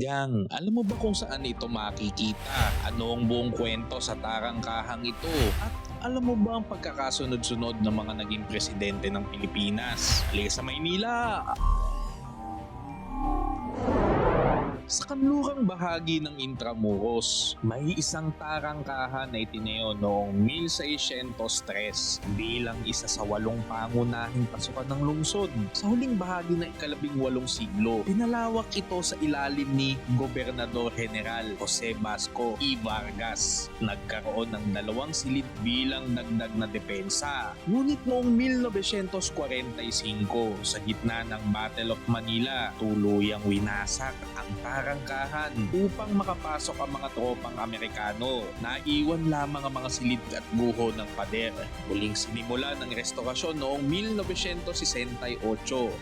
Gang, alam mo ba kung saan ito makikita? Ano ang buong kwento sa tarangkahang ito? At alam mo ba ang pagkakasunod-sunod ng mga naging presidente ng Pilipinas? Halika sa Maynila! Sa kanlurang bahagi ng Intramuros, may isang tarangkahan na itinayo noong 1603 bilang isa sa 8 pangunahing pasukan ng lungsod. Sa huling bahagi ng ika-18 siglo, pinalawak ito sa ilalim ni Gobernador General Jose Vasco y Vargas. Nagkaroon ng 2 silid bilang dagdag na depensa. Ngunit noong 1945, sa gitna ng Battle of Manila, tuluyang winasak ang tarangkahan upang makapasok ang mga tropang Amerikano. Naiwan lamang ang mga silid at guho ng pader. Muling sinimula ng restorasyon noong 1968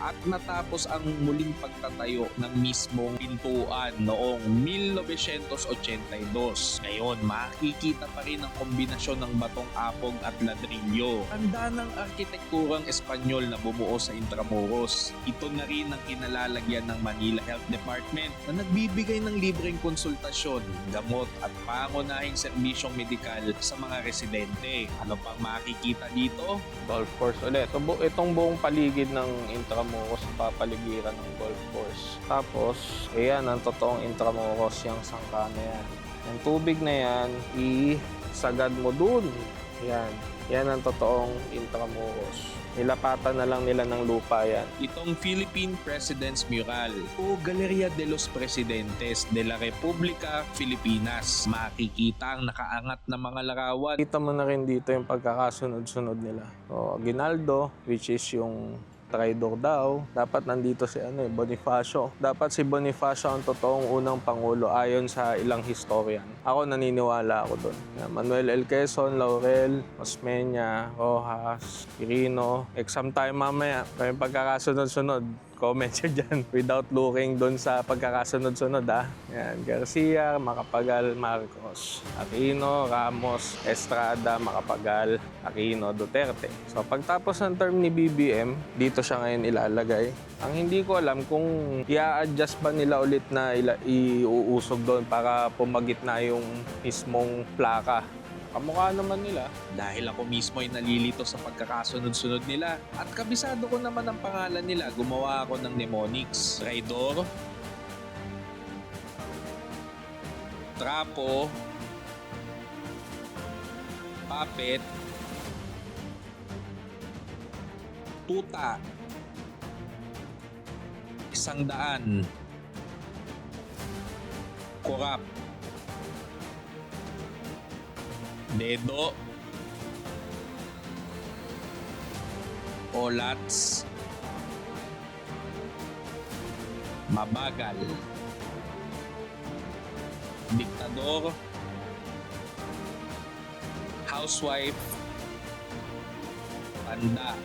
at natapos ang muling pagtatayo ng mismong pintuan noong 1982. Ngayon, makikita pa rin ang kombinasyon ng batong apog at ladrillo. Tanda ng arkitekturang Espanyol na bumuo sa Intramuros. Ito na rin ang kinalalagyan ng Manila Health Department na nagbibigay ng libreng konsultasyon, gamot at pangunahing serbisyong medikal sa mga residente. Ano pang makikita dito? Golf course ulit. So, itong buong paligid ng Intramuros, papaligiran ng golf course. Tapos, ayan ang totoong Intramuros, yung sangka na yan. Yung tubig na yan, isagad mo dun. Yan ang totoong Intramuros. Nilapatan na lang nila ng lupa yan. Itong Philippine President's Mural o Galeria de los Presidentes de la República Filipinas. Makikita ang nakaangat na mga larawan. Kita mo na rin dito yung pagkakasunod-sunod nila. So, Aguinaldo, which is yung traidor daw. Dapat nandito si Bonifacio. Dapat si Bonifacio ang totoong unang pangulo ayon sa ilang historian. Ako naniniwala ako doon. Manuel L. Quezon, Laurel, Osmeña, Rojas, Quirino. Exam tayo mamaya. May pagkakasunod-sunod. Comment siya dyan without looking doon sa pagkakasunod-sunod Yan, Garcia, Macapagal, Marcos, Aquino, Ramos, Estrada, Macapagal, Aquino, Duterte. So pagtapos ng term ni BBM, dito siya ngayon ilalagay. Ang hindi ko alam kung i-adjust ba nila ulit na iuusog doon para pumagit na yung mismong plaka. Kamukha naman nila. Dahil ako mismo ay nalilito sa pagkakasunod-sunod nila at kabisado ko naman ang pangalan nila, gumawa ako ng mnemonics. Traidor, Trapo, Puppet, Tuta, 100, Korap, Dedo, Olats, Mabagal, Diktador, Housewife, Tanda,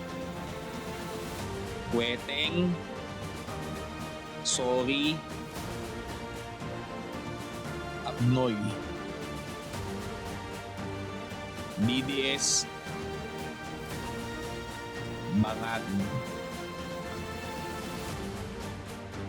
Kweteng, Sorry, Abnoy, DDS, Bangag.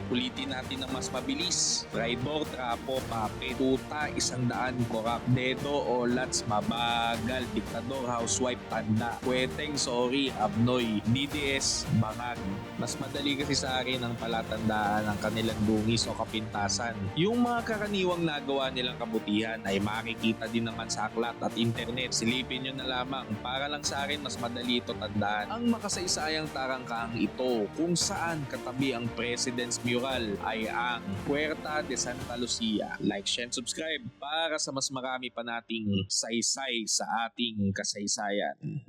Ulitin natin ng mas mabilis. Traidor, Trapo, Puppet, Tuta, 100, Korap, Dedo, Olats, Mabagal, Diktador, Housewife, Tanda, Kweteng, Sorry, Abnoy, DDS, Bangag. Mas madali kasi sa akin ang palatandaan ng kanilang dungis o kapintasan. Yung mga karaniwang nagawa nilang kabutihan ay makikita din naman sa aklat at internet. Silipin nyo na lamang para lang sa akin mas madali ito tandaan. Ang makasaysayang tarangkahang ito kung saan katabi ang President's Mural ay ang Puerta de Santa Lucia. Like, share, and subscribe para sa mas marami pa nating saysay sa ating kasaysayan.